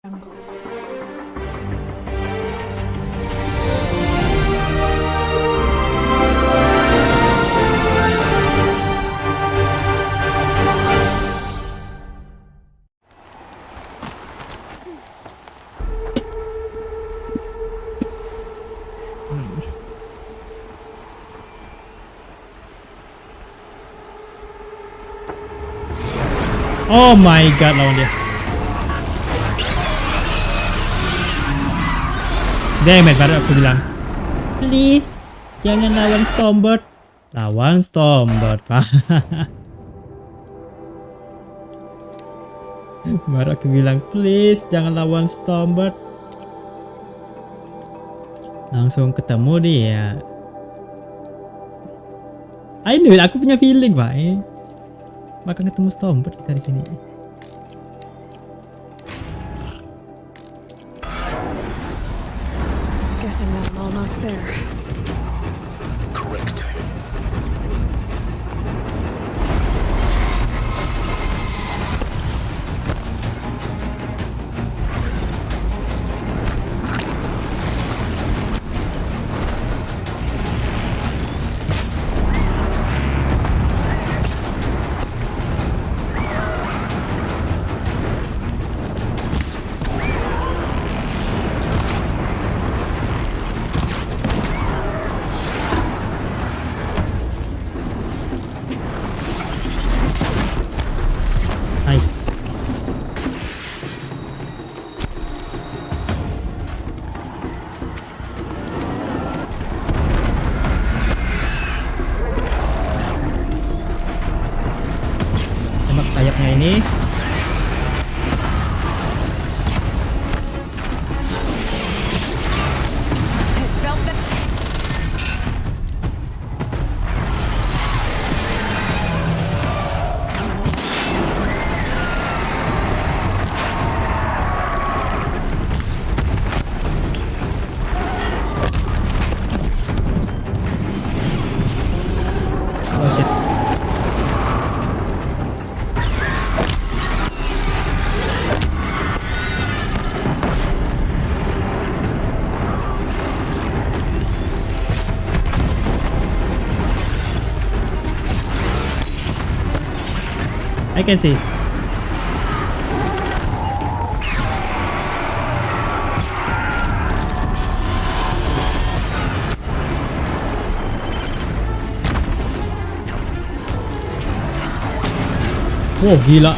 Oh my god, lawan dia. Damn it, baru aku bilang. Please, jangan lawan Stormbird. Lawan Stormbird, Pak. Baru aku bilang, please, jangan lawan Stormbird. Langsung ketemu dia. I know, aku punya feeling, Pak. Bakal ketemu Stormbird kita di sini. Guessing that I'm almost there. Correct. Nice. Tembak sayapnya ini. Oh shit. I can see. Wow, gila.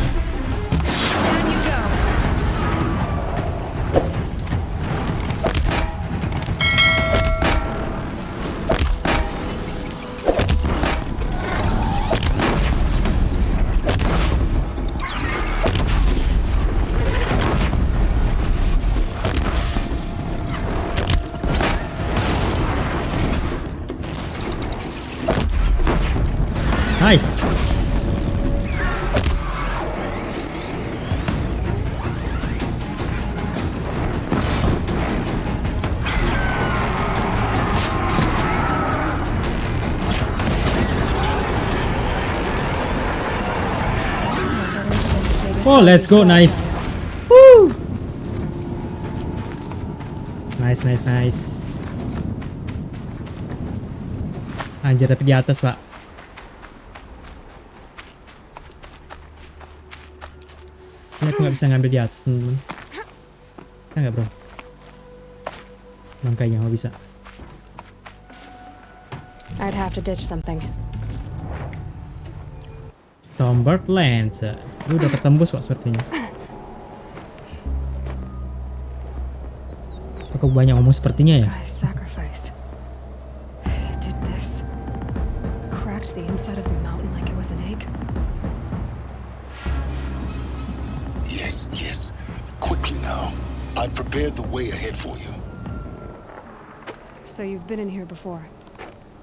Nice. Oh, let's go. Nice. Woo. Nice, nice, nice. Anjir, tapi di atas, Pak. Sebenarnya aku nggak bisa ngambil di atas, teman-teman. Bisa nggak, bro? Makanya nggak bisa. I'd have to ditch something. Stormbird Lands. Lu udah ketembus kok sepertinya. Aku banyak ngomong sepertinya ya. I sacrifice. I did this. Cracked the inside of the mountain like it was an egg. Yes, yes. Quickly now. I've prepared the way ahead for you. So you've been in here before.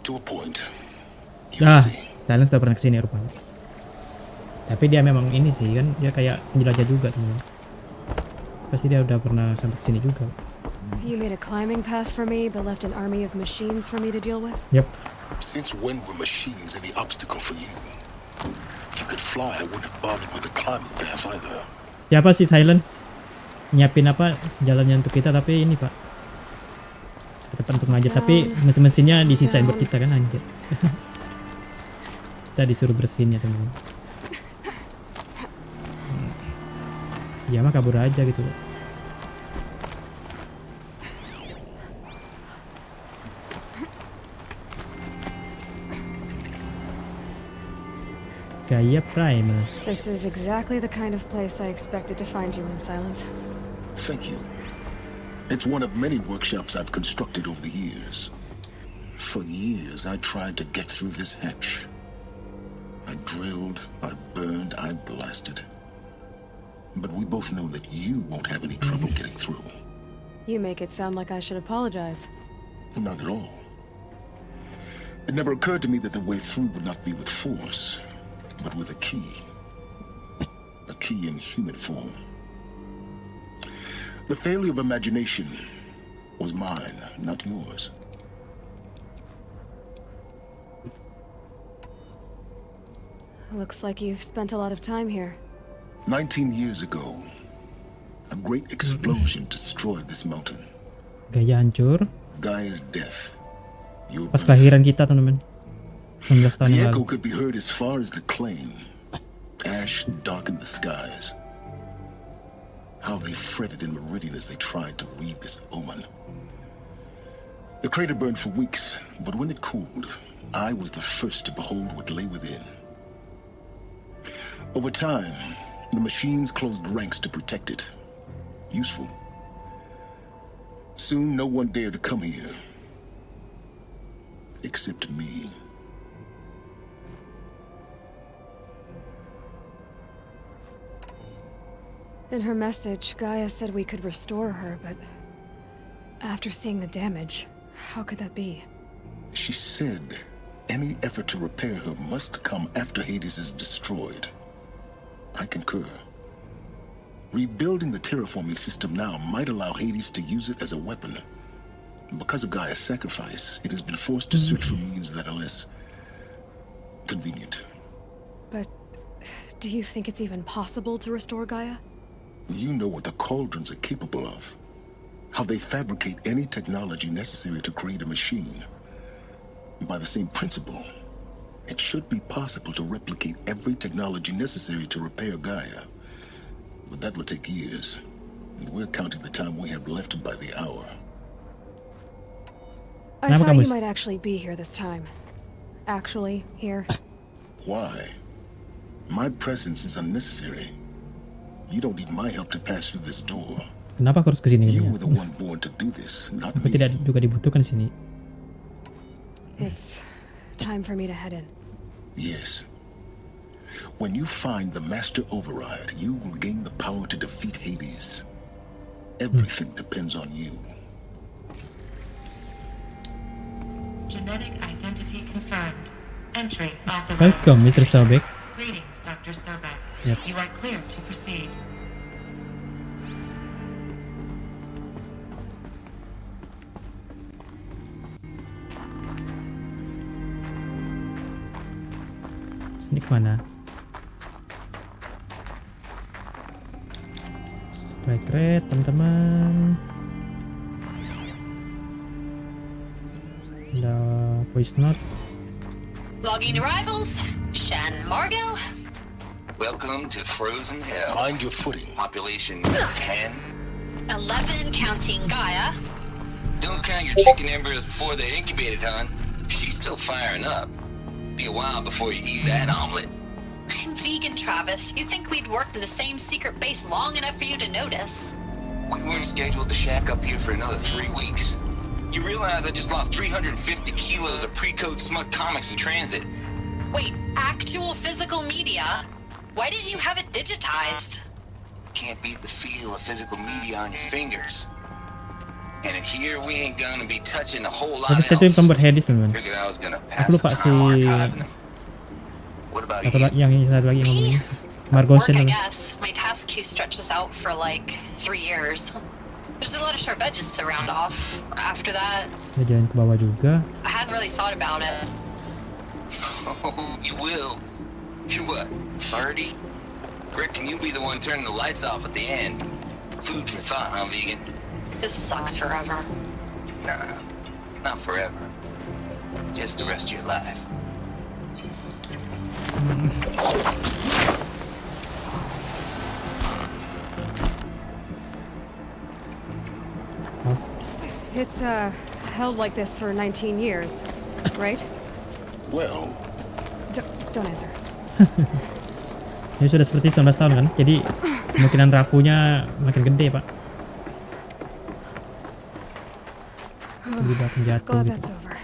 To a point. You'll see. Thailand sudah pernah kesini rupanya. Tapi dia memang ini sih kan, dia kayak penjelajah juga teman. Pasti dia udah pernah sampai kesini juga. You made a climbing path for me, but left an army of machines for me to deal with? Yep. Since when were machines any obstacle for you? If you could fly, I wouldn't have bothered with the climbing path either. Siapa sih Silence? nyiapin apa jalannya untuk kita, tapi ini pak tempat untuk ngajar, tapi mesin-mesinnya disisain buat kita kan anjir. Kita disuruh bersihin ya teman. Ya mah kabur aja gitu. Gaya primer. This is exactly the kind of place I expected to find you in, Silence. Thank you. It's one of many workshops I've constructed over the years. For years, I tried to get through this hatch. I drilled, I burned, I blasted. But we both know that you won't have any trouble getting through. You make it sound like I should apologize. Not at all. It never occurred to me that the way through would not be with force, but with a key. A key in human form. The failure of imagination was mine, not yours. Looks like you've spent a lot of time here. 19 years ago, a great explosion destroyed this mountain. Gaya hancur. Gaia's death. Your Pas birth. kelahiran kita teman-teman. 19 tahun The yang echo lalu. could be heard as far as the claim. Ash darkened the skies. How they fretted in meridian as they tried to read this omen. The crater burned for weeks, but when it cooled, I was the first to behold what lay within. Over time, the machines closed ranks to protect it. Useful. Soon, no one dared to come here. Except me. In her message, Gaia said we could restore her, but after seeing the damage, how could that be? She said any effort to repair her must come after Hades is destroyed. I concur. Rebuilding the terraforming system now might allow Hades to use it as a weapon. Because of Gaia's sacrifice, it has been forced to search for means that are less convenient. But do you think it's even possible to restore Gaia? You know what the cauldrons are capable of. How they fabricate any technology necessary to create a machine. By the same principle, it should be possible to replicate every technology necessary to repair Gaia. But that would take years. And we're counting the time we have left by the hour. I Kenapa thought kamu you might actually be here this time. Actually, here. Why? My presence is unnecessary. You don't need my help to pass through this door. Kenapa aku harus kesini You ya? were the one born to do this, not Aku me. tidak juga dibutuhkan di sini. It's time for me to head in. Yes. When you find the Master Override, you will gain the power to defeat Hades. Everything depends on you. Genetic identity confirmed. Entry authorized. Welcome, Mr. Sobek. Greetings, Dr. Sobek. Yep. You are clear to proceed. Ini kemana? Break rate, teman-teman. Ada voice note. Logging arrivals. Shan Margot. Welcome to Frozen Hell. Mind your footing. Population 10. 11 counting Gaia. Don't count your chicken embers before they're incubated, hon. She's still firing up. Be a while before you eat that omelet. I'm vegan, Travis. You'd think we'd worked in the same secret base long enough for you to notice. We weren't scheduled to shack up here for another 3 weeks. You realize I just lost 350 kilos of pre-code smut comics in transit. Wait, actual physical media? Why didn't you have it digitized? Can't beat the feel of physical media on your fingers. And in here, we ain't gonna be touching a whole lot Tapi itu yang else. pembuat Hades, teman-teman. Figured I was gonna pass Aku the lupa si time archiving them. What about atau you? yang satu lagi yang Me? ngomongin Work, Margosen. I guess. My task queue stretches out for like 3 years. There's a lot of sharp edges to round off. After that, Dia jalan ke bawah juga. I hadn't really thought about it. Oh, you will. You're what, 30? Reckon you'll be the one turning the lights off at the end. Food for thought, huh, vegan? This sucks forever. Nah, not forever. Just the rest of your life. It's, held like this for 19 years, right? Well, Don't answer. Ini sudah seperti 19 tahun kan, jadi kemungkinan rapuhnya makin gede pak. Lebih akan jatuh Glad gitu. that's over.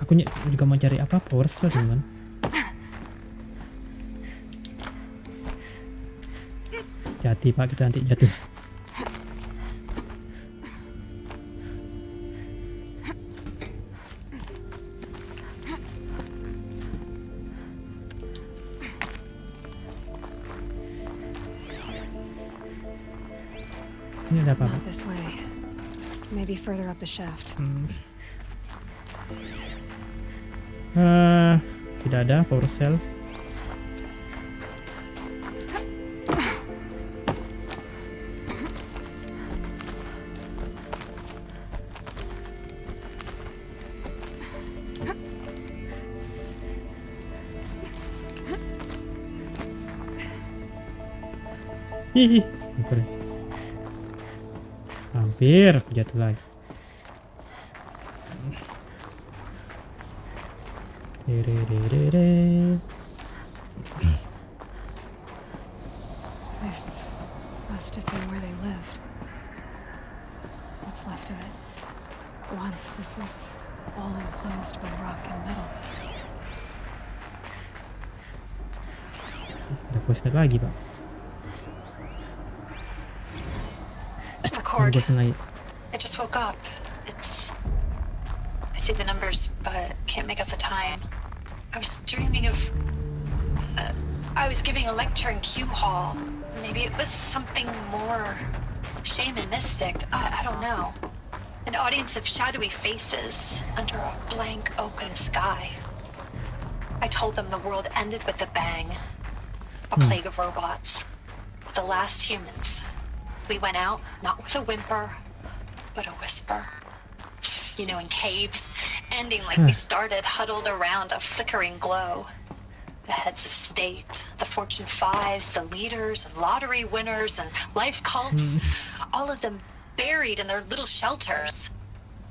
Aku juga mau cari apa, power cell teman. Hati pak, kita nanti jatuh. Ini ada apa pak? Not this way. Maybe further up the shaft. Tidak ada power cell. Hihi, hampir aku jatuh lagi. This must have been where they lived. What's left of it. Once this was all enclosed by rock and metal. Ada poster lagi pak. Record. Bosan lagi. I just woke up. I see the numbers, but can't make out the time. I was dreaming of... I was giving a lecture in Q Hall. Maybe it was something more shamanistic. I don't know. An audience of shadowy faces under a blank open sky. I told them the world ended with a bang. A plague of robots. The last humans. We went out, not with a whimper, but a whisper. You know, in caves, ending like we started, huddled around a flickering glow. The heads of state, the Fortune 5s, the leaders and lottery winners and life cults, all of them buried in their little shelters.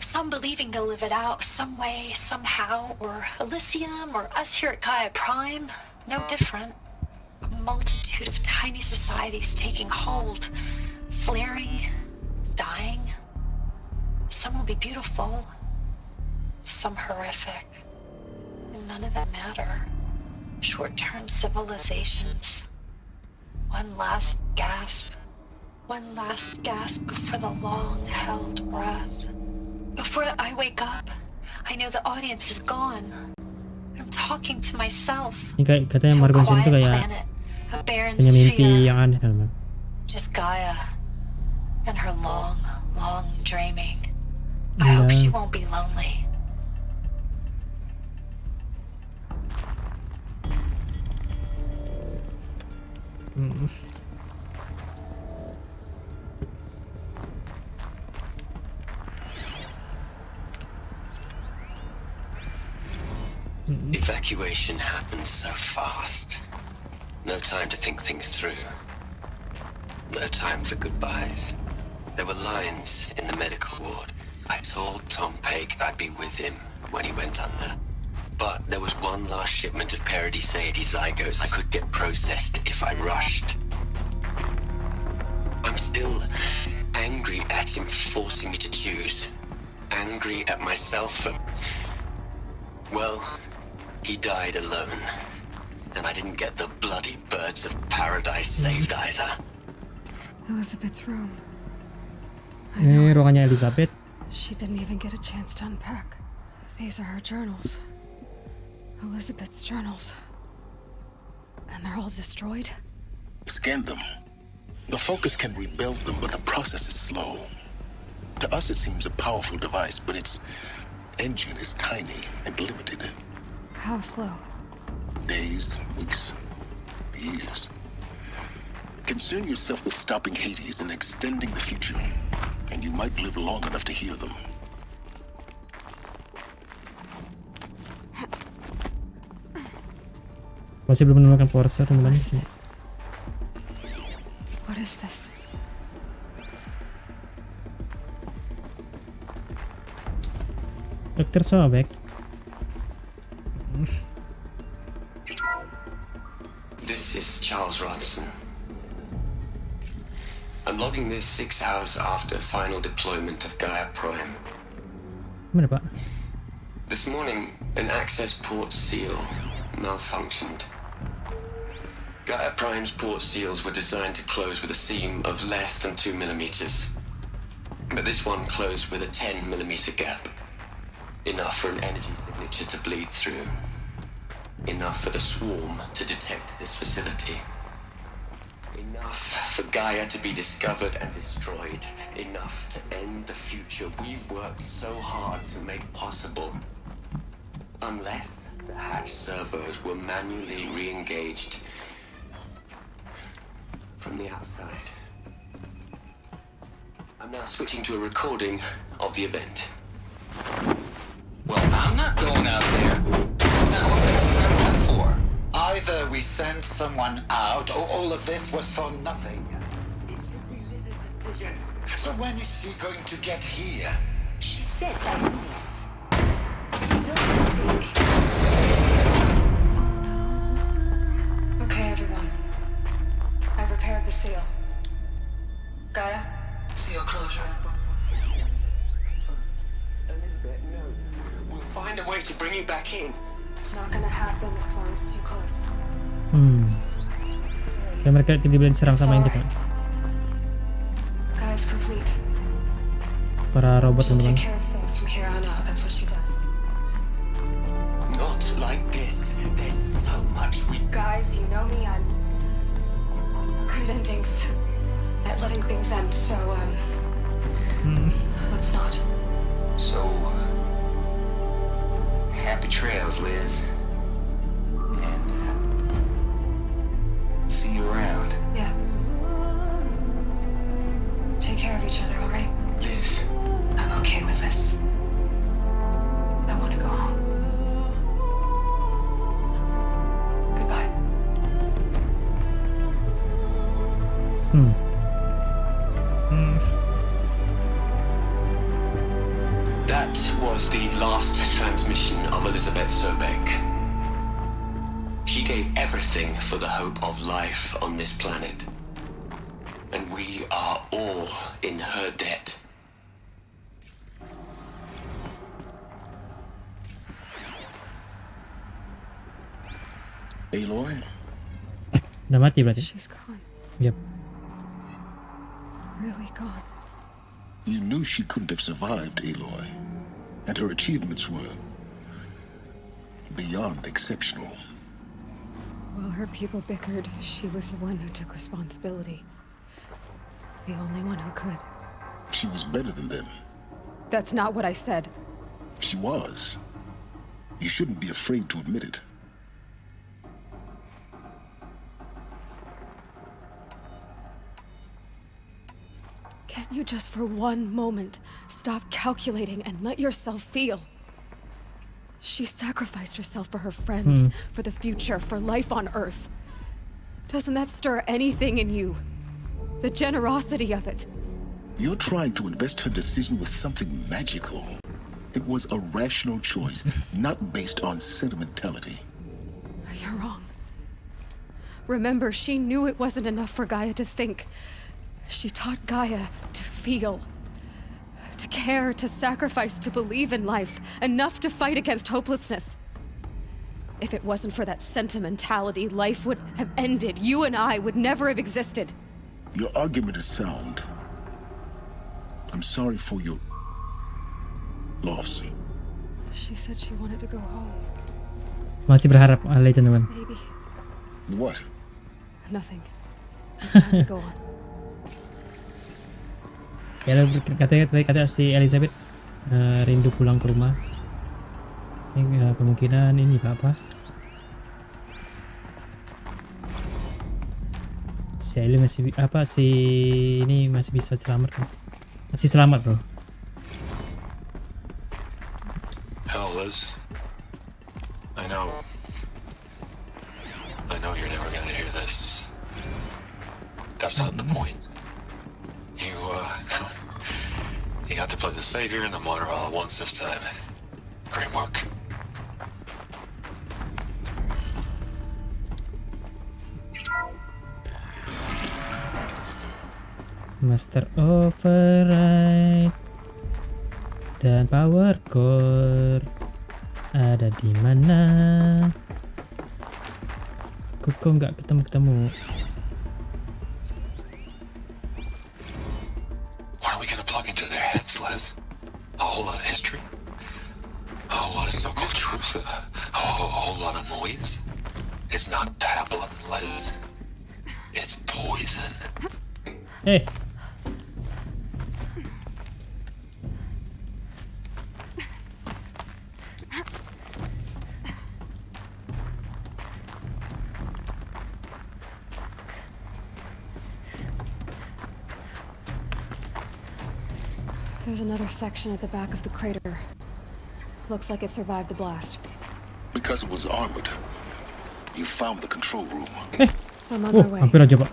Some believing they'll live it out some way, somehow, or Elysium, or us here at Gaia Prime, no different. A multitude of tiny societies taking hold, flaring, dying. Some will be beautiful, some horrific, and none of them matter. Short-term civilizations. One last gasp before the long-held breath. Before I wake up, I know the audience is gone. I'm talking to myself. Ini katanya Margon sini tuh kayak a barren punya mimpi sphere. yang aneh teman. Just Gaia and her long, long dreaming. I hope she won't be lonely. Evacuation happens so fast. No time to think things through. No time for goodbyes. There were lines in the medical ward. I told Tom Paik I'd be with him when he went under. But there was one last shipment of Paradiseidae zygotes I could get processed if I rushed. I'm still angry at him for forcing me to choose. Angry at myself for... Well, he died alone. And I didn't get the bloody birds of paradise saved either. Elizabeth's room. Ini ruangannya Elizabeth. She didn't even get a chance to unpack. These are her journals. Elizabeth's journals. And they're all destroyed? Scan them. The Focus can rebuild them, but the process is slow. To us, it seems a powerful device, but its engine is tiny and limited. How slow? Days, weeks, years. Concern yourself with stopping Hades and extending the future, and you might live long enough to hear them. Masih belum menemukan Forza teman-teman di sini. What is this? Dr. Sobek. This is Charles Ronson. I'm logging this 6 hours after final deployment of Gaia Prime. Gimana Pak? This morning, an access port seal malfunctioned. Gaia Prime's port seals were designed to close with a seam of less than 2 millimeters. But this one closed with a 10 millimeter gap. Enough for an energy signature to bleed through. Enough for the swarm to detect this facility. Enough for Gaia to be discovered and destroyed. Enough to end the future we worked so hard to make possible. Unless the hatch servos were manually re-engaged from the outside. I'm now switching to a recording of the event. Well, I'm not going out there. Now, what did I sign up for? Either we send someone out, or all of this was for nothing. So when is she going to get here? She said like this. Don't you think? Okay, everyone. I've repaired the seal. Gaia? Seal closure. Elizabeth, no. We'll find a way to bring you back in. It's not gonna happen. The swarm's too close. Kayak mereka tiba-tiba diserang sama ini Pak. Gaia's complete. Para robot She'll teman-teman. take care of things from here on out. That's what she does. Not like this. There's so much we... Guys, you know me. I'm good at endings. At letting things end. So, let's not. So, happy trails, Liz. And see you around. Yeah. Take care of each other, all right? Liz. I'm okay with this. I want to go home. Goodbye. That was the last transmission of Elizabeth Sobek. She gave everything for the hope of life on this planet. And we are all in her debt. Aloy? Udah mati berarti. She's gone. Yap. Really gone. You knew she couldn't have survived, Aloy. And her achievements were beyond exceptional. While her people bickered, she was the one who took responsibility. The only one who could. She was better than them. That's not what I said. She was. You shouldn't be afraid to admit it. Can't you just for one moment stop calculating and let yourself feel? She sacrificed herself for her friends, for the future, for life on Earth. Doesn't that stir anything in you? The generosity of it. You're trying to invest her decision with something magical. It was a rational choice, not based on sentimentality. You're wrong. Remember, she knew it wasn't enough for Gaia to think. She taught Gaia to feel, to care, to sacrifice, to believe in life, enough to fight against hopelessness. If it wasn't for that sentimentality, life would have ended. You and I would never have existed. Your argument is sound. I'm sorry for your loss. She said she wanted to go home. Masih berharap alay teman-teman. Maybe. What? Nothing. It's time to go on. Ya kata si Elizabeth rindu pulang ke rumah. Ini kemungkinan ini apa? si Ellie masih apa si ini masih bisa selamat kan? Masih selamat bro. Hell, Liz. I know you're never gonna hear this. That's not the point. You got to play the savior and the martyr all at once this time. Great work. Master Override dan Power Core ada di mana? Kok nggak ketemu? What are we gonna plug into their heads, Les? A whole lot of history? A whole lot of so-called truth? A whole lot of noise? It's not pablum, Les. It's poison. Eh. There's another section at the back of the crater. Looks like it survived the blast. Because it was armored, you found the control room. I'm on my way. Hampir aja pak.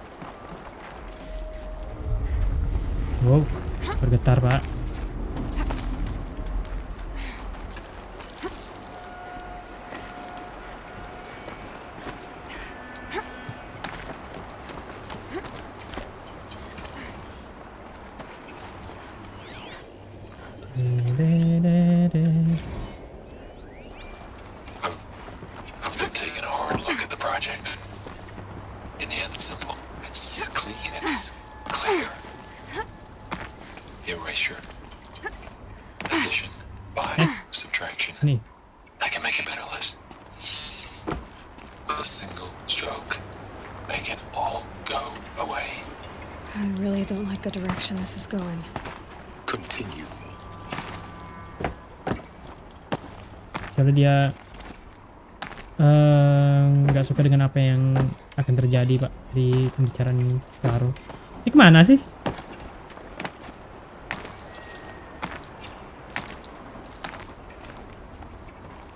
Wow, bergetar pak. I've been taking a hard look at the project. In the end, it's simple. It's clean. It's clear. Erasure. Addition. By subtraction. Sini. I can make it better, Liz. With a single stroke. Make it all go away. I really don't like the direction this is going. Continue. Soalnya dia nggak suka dengan apa yang akan terjadi pak di pembicaraan baru. Ini kemana sih?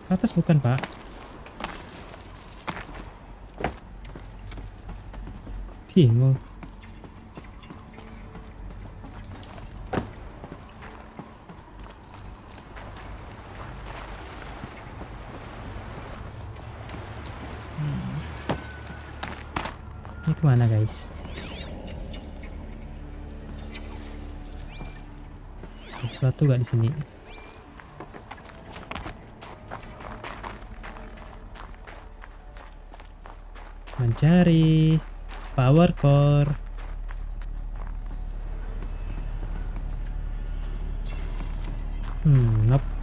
Ke atas bukan pak? Bingung. Ini kemana guys? Sesuatu gak di sini? Mencari power core. Nope.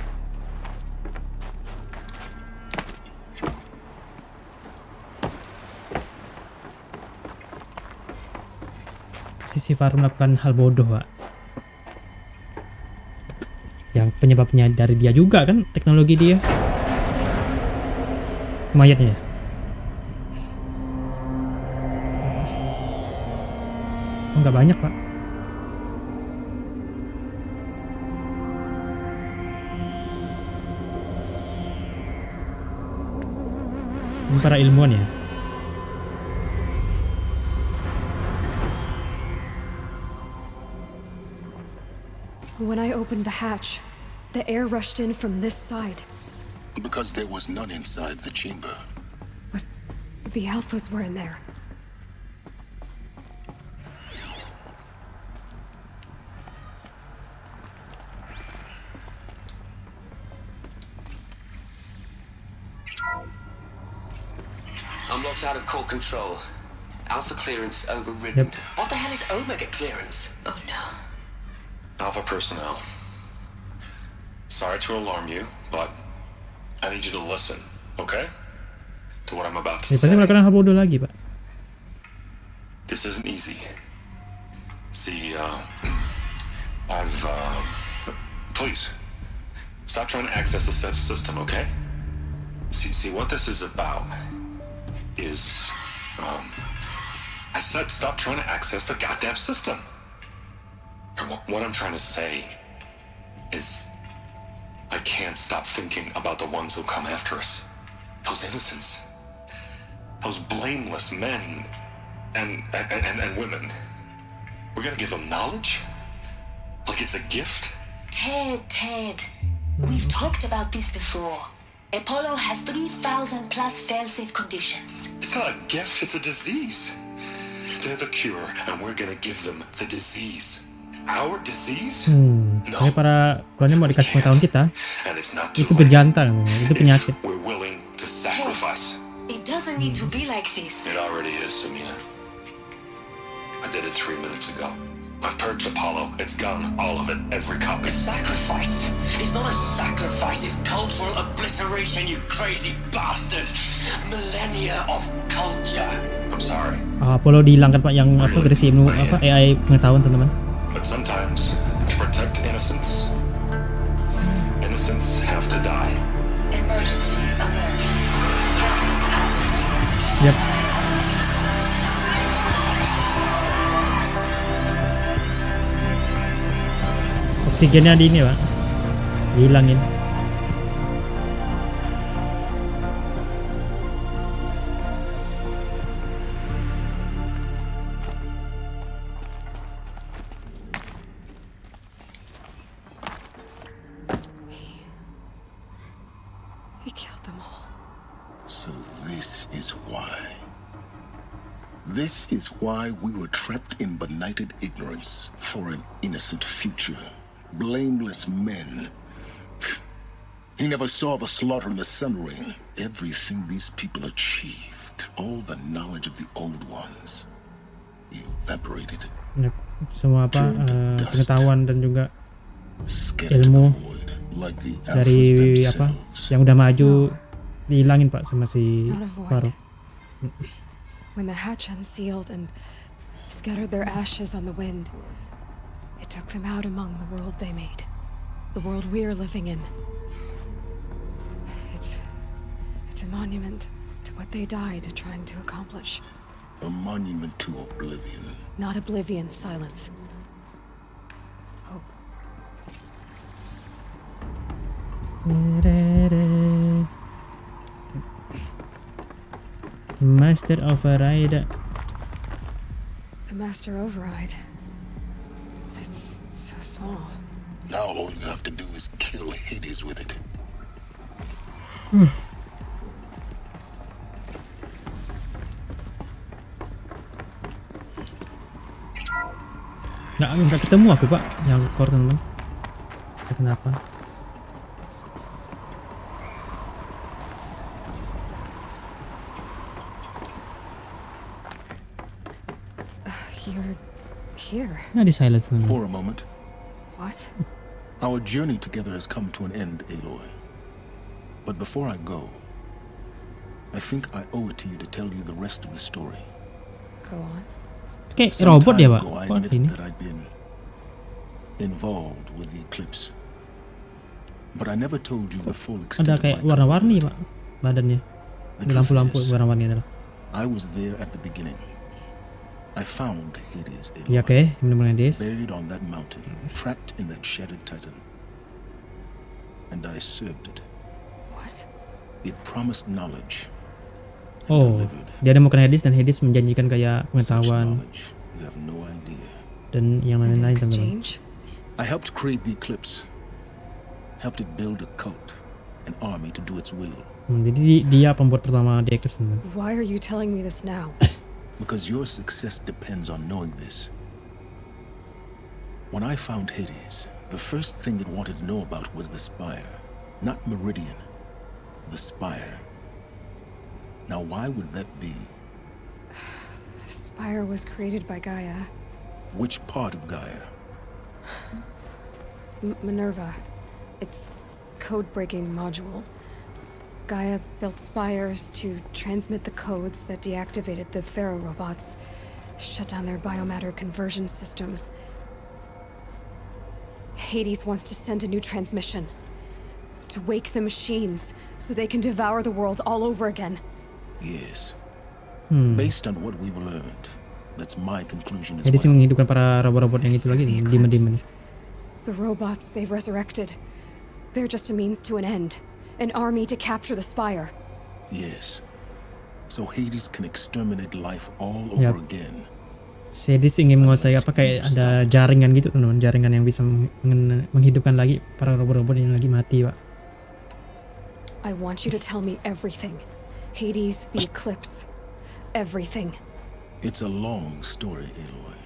Si Faru melakukan hal bodoh pak, yang penyebabnya dari dia juga kan, teknologi dia mayatnya. Oh, nggak banyak pak. Ini para ilmuwan ya. When I opened the hatch, the air rushed in from this side. Because there was none inside the chamber. But the alphas were in there. I'm locked out of core control. Alpha clearance overridden. Yep. What the hell is Omega clearance? Oh no. Alpha personnel. Sorry to alarm you, but I need you to listen, okay? To what I'm about to Ini pasti say. melakukan hal bodoh lagi pak. This isn't easy. See, please, stop trying to access the system, okay? See, what this is about is, I said stop trying to access the goddamn system. What I'm trying to say is I can't stop thinking about the ones who come after us. Those innocents. Those blameless men and women. We're gonna give them knowledge? Like it's a gift? Ted. We've talked about this before. Apollo has 3,000 plus fail-safe conditions. It's not a gift, it's a disease. They're the cure, and we're gonna give them the disease. Our disease? No. Ini para keluarnya mau dikasih pengetahuan kita. And it's not too Itu late. berjantan, itu penyakit. We're willing to sacrifice. It doesn't need to be like this. It already is, Samina. I did it 3 minutes ago. I've purged Apollo. It's gone, all of it, every copy. Sacrifice? It's not a sacrifice, it's cultural obliteration, you crazy bastard! Millennia of culture. I'm sorry. Apollo dihilangkan Pak yang apa versi ilmu apa AI pengetahuan teman-teman. But sometimes, to protect innocence, innocents have to die. Emergency alert. Captain atmosphere. Yap. Oksigennya di ini Pak, dihilangin. He killed them all. So this is why. This is why we were trapped in benighted ignorance for an innocent future. Blameless men. He never saw the slaughter in the sun ring. Everything these people achieved, all the knowledge of the old ones, evaporated. Yap. Semua apa pengetahuan dan juga Scattered to ilmu the void, like the dari alphas apa themselves. yang udah maju dihilangin Pak sama si Not a void. Faro. When the hatch unsealed and scattered their ashes on the wind, it took them out among the world they made. The world we're living in. It's a monument to what they died trying to accomplish. A monument to oblivion. Not oblivion, silence. Hope. Master Override. The master override. It's so small. Now all you have to do is kill Hades with it. Nggak ketemu aku Pak yang core teman-teman. Kenapa? You're here. Nah, di silence teman-teman. For a moment, What? our journey together has come to an end, Aloy. But before I go, I think I owe it to you to tell you the rest of the story. Go on. Kayak Some robot time ya Pak. ago, I Kok admitted ini? that I'd been involved with the eclipse. But I never told you the full extent Ada of kayak my warna-warni commitment. Pak badannya. The Ada truth lampu-lampu is, warna-warni adalah. I was there at the beginning. I found Hades, Aloy, Ya oke, benar-benar Des. buried on that mountain, trapped in that shattered titan. And I served it. What? It promised knowledge. and Oh, delivered dia nemukan Hades dan Hades menjanjikan kayak such pengetahuan knowledge. You have no idea. dan yang And in lain-lain teman-teman. exchange? I helped create the eclipse. Helped it build a cult, an army to do its will. Jadi dia pembuat pertama di Eclipse teman-teman. Why are you telling me this now? Because your success depends on knowing this. When I found Hades, the first thing it wanted to know about was the spire. Not Meridian. The spire. Now why would that be? The spire was created by Gaia. Which part of Gaia? Minerva. Its code-breaking module. Gaia built spires to transmit the codes that deactivated the Pharaoh robots, shut down their biomatter conversion systems. Hades wants to send a new transmission. To wake the machines, so they can devour the world all over again. Yes. Based on what we've learned, That's my conclusion as Jadi sih well. menghidupkan para robot-robot yang itu lagi, The demon-demon. eclipse. The robots they've resurrected. They're just a means to an end. An army to capture the spire. Yes. So Hades can exterminate life all Yap. over again. Sedis ingin menguasai apa kayak ada jaringan gitu teman-teman, jaringan yang bisa menghidupkan lagi para robot-robot yang lagi mati, Pak. I want you to tell me everything. Hades, the eclipse. Everything. It's a long story, Aloy.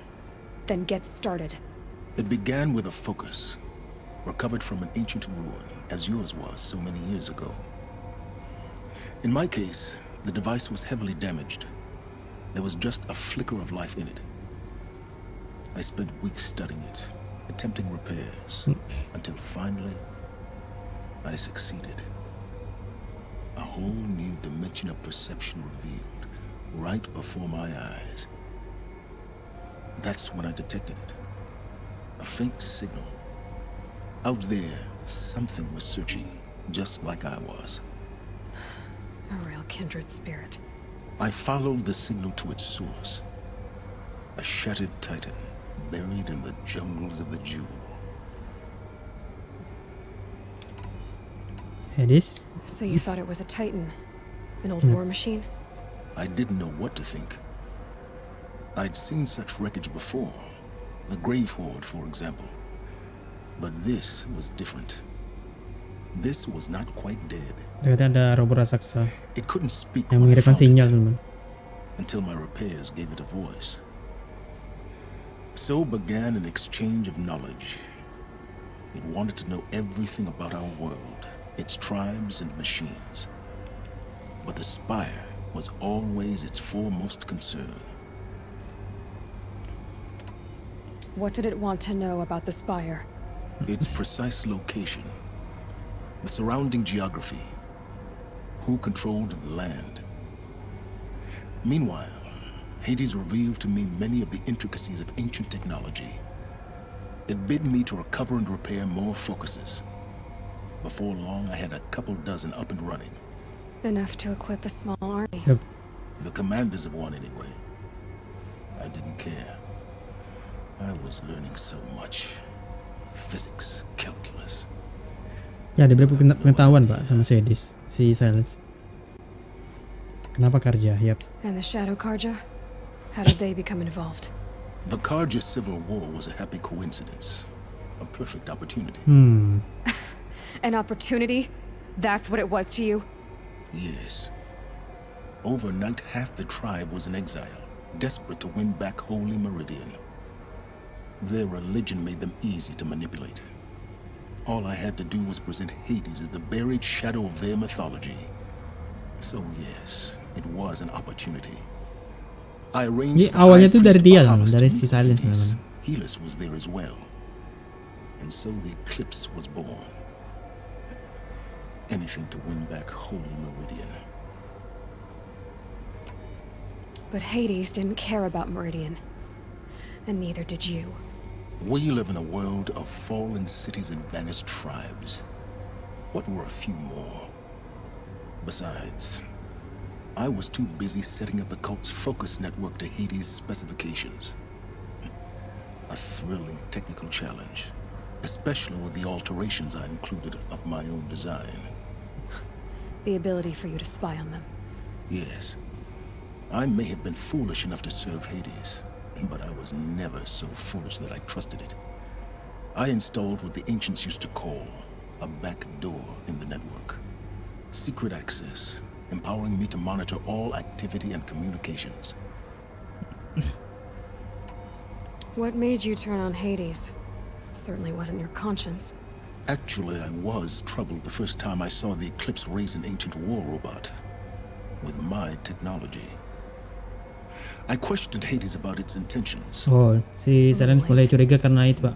Then get started. It began with a focus, recovered from an ancient ruin, as yours was so many years ago. In my case, the device was heavily damaged. There was just a flicker of life in it. I spent weeks studying it, attempting repairs, until finally, I succeeded. A whole new dimension of perception revealed, right before my eyes. That's when I detected it. A faint signal. Out there, something was searching, just like I was. A real kindred spirit. I followed the signal to its source. A shattered titan, buried in the jungles of the Jewel. Hades. So you thought it was a titan? An old war machine? I didn't know what to think. I'd seen such wreckage before. The Grave Horde, for example. But this was different. This was not quite dead. Ternyata ada robot raksasa It couldn't speak yang when I mengirimkan found sinyal, it, teman-teman. until my repairs gave it a voice. So began an exchange of knowledge. It wanted to know everything about our world, its tribes and machines. But the spire was always its foremost concern. What did it want to know about the spire? Its precise location, the surrounding geography, who controlled the land. Meanwhile, Hades revealed to me many of the intricacies of ancient technology. It bid me to recover and repair more focuses. Before long, I had a couple dozen up and running. Enough to equip a small army. Yep. The commanders of one anyway. I didn't care. I was learning so much. Physics, calculus. Ya, diberi pengetahuan, Pak, sama Sedis, si Silence. Kenapa Karja? Yap. And the Shadow Karja? How did they become involved? The Karja Civil War was a happy coincidence. A perfect opportunity. An opportunity? That's what it was to you? Yes. Overnight, half the tribe was in exile, desperate to win back Holy Meridian. Their religion made them easy to manipulate. All I had to do was present Hades as the buried shadow of their mythology. So yes, it was an opportunity. I arranged for Awalnya High tuh dari Priest dia, Bahamas to dari meet si Silence, Hades. namanya. Helis was there as well. And so the eclipse was born. Anything to win back Holy Meridian. But Hades didn't care about Meridian. And neither did you. We live in a world of fallen cities and vanished tribes. What were a few more? Besides, I was too busy setting up the cult's focus network to Hades' specifications. A thrilling technical challenge, especially with the alterations I included of my own design. The ability for you to spy on them. Yes, I may have been foolish enough to serve Hades, but I was never so foolish that I trusted it. I installed what the ancients used to call a back door in the network. Secret access, empowering me to monitor all activity and communications. What made you turn on Hades? It certainly wasn't your conscience. Actually, I was troubled the first time I saw the Eclipse raise an ancient war robot with my technology. I questioned Hades about its intentions. Oh, si Silence mulai curiga karena itu, Pak.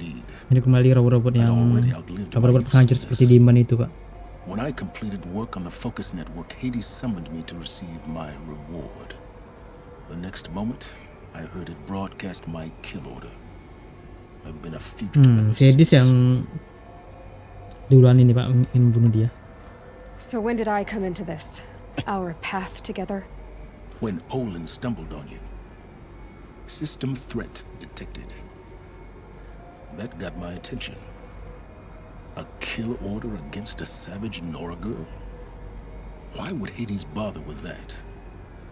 Ini kembali robot-robot yang robot penghancur seperti Demon itu, Pak. When I completed work on the focus network, Hades summoned me to receive my reward. The next moment, I heard it broadcast my kill order. I've been a fugitive ever Si Hades since. yang duluan ini, Pak, ingin bunuh dia. So when did I come into this? Our path together? When Olin stumbled on you. System threat detected. That got my attention. A kill order against a savage Nora girl? Why would Hades bother with that?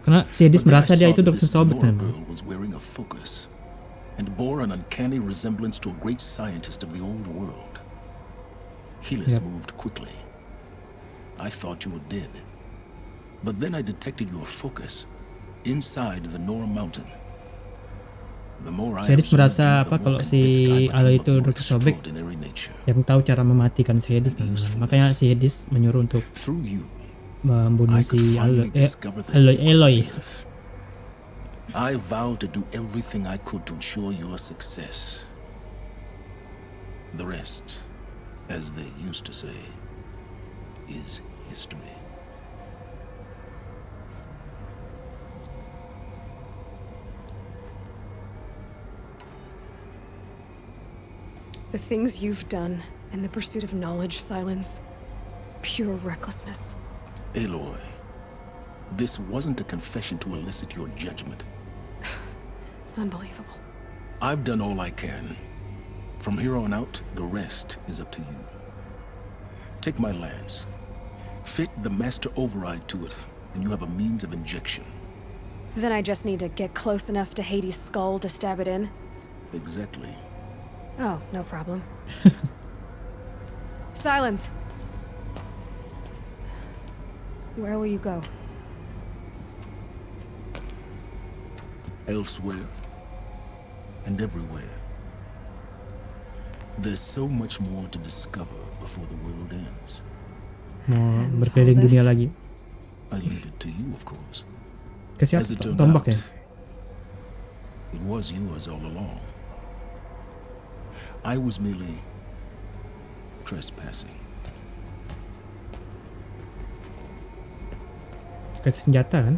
Karena si Hades But then I merasa dia saw itu that Dr. this Sobek Nora kan. girl was wearing a focus and bore an uncanny resemblance to a great scientist of the old world. Helis moved quickly. I thought you were dead. But then I detected your focus inside the Nora mountain. The more I Si Hades observed merasa you, apa the kalau more si convinced I Alo became itu of your Dr. Sobek extraordinary nature. yang tahu cara mematikan si Hades kan. Makanya si Hades menyuruh untuk Through you, membunuh I could si finally discover the Aloy. secrets of the earth. I vowed to do everything I could to ensure your success. The rest, as they used to say, is history. The things you've done in the pursuit of knowledge, Silence, pure recklessness. Aloy, this wasn't a confession to elicit your judgment. Unbelievable. I've done all I can. From here on out, the rest is up to you. Take my lance. Fit the master override to it, and you have a means of injection. Then I just need to get close enough to Hades' skull to stab it in? Exactly. Oh, no problem. Silence. Where will you go? Elsewhere and everywhere. There's so much more to discover before the world ends. Mau berkeliling dunia lagi. I leave it to you, of course. Ke siapa? As it turned Tombak out, ya? it was yours all along. I was merely trespassing. Kasih senjata kan?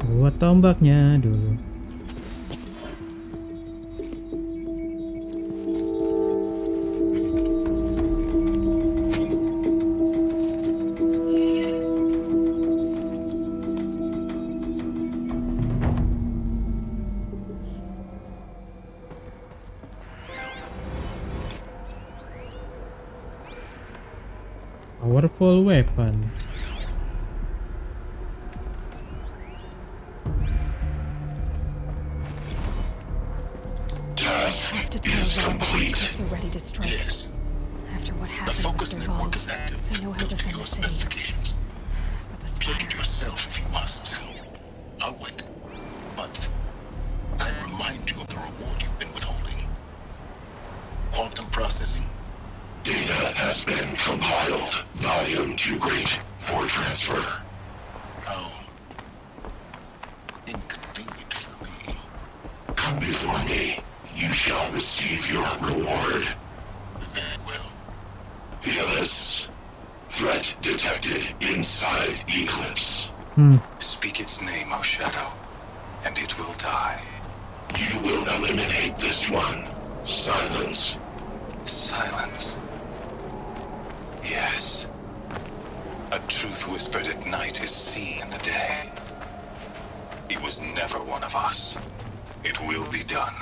Buat tombaknya dulu. Powerful weapon. Task Have to tell is Ron that the complete. troops are ready to strike. Yes. After what The happened focus with network Devon, is active. they know how to Built to defend your the city. specifications. But the Check Spire... it yourself if you must. I'll wait. But I remind you of the reward you've been withholding. Quantum processing. Data has been compiled. Volume too great for transfer. How inconvenient for me. Come before me. You shall receive your reward. Very well. Helis. Threat detected inside Eclipse. Speak its name, O Shadow, and it will die. You will eliminate this one. Silence. Silence. Yes. A truth whispered at night is seen in the day. He was never one of us. It will be done.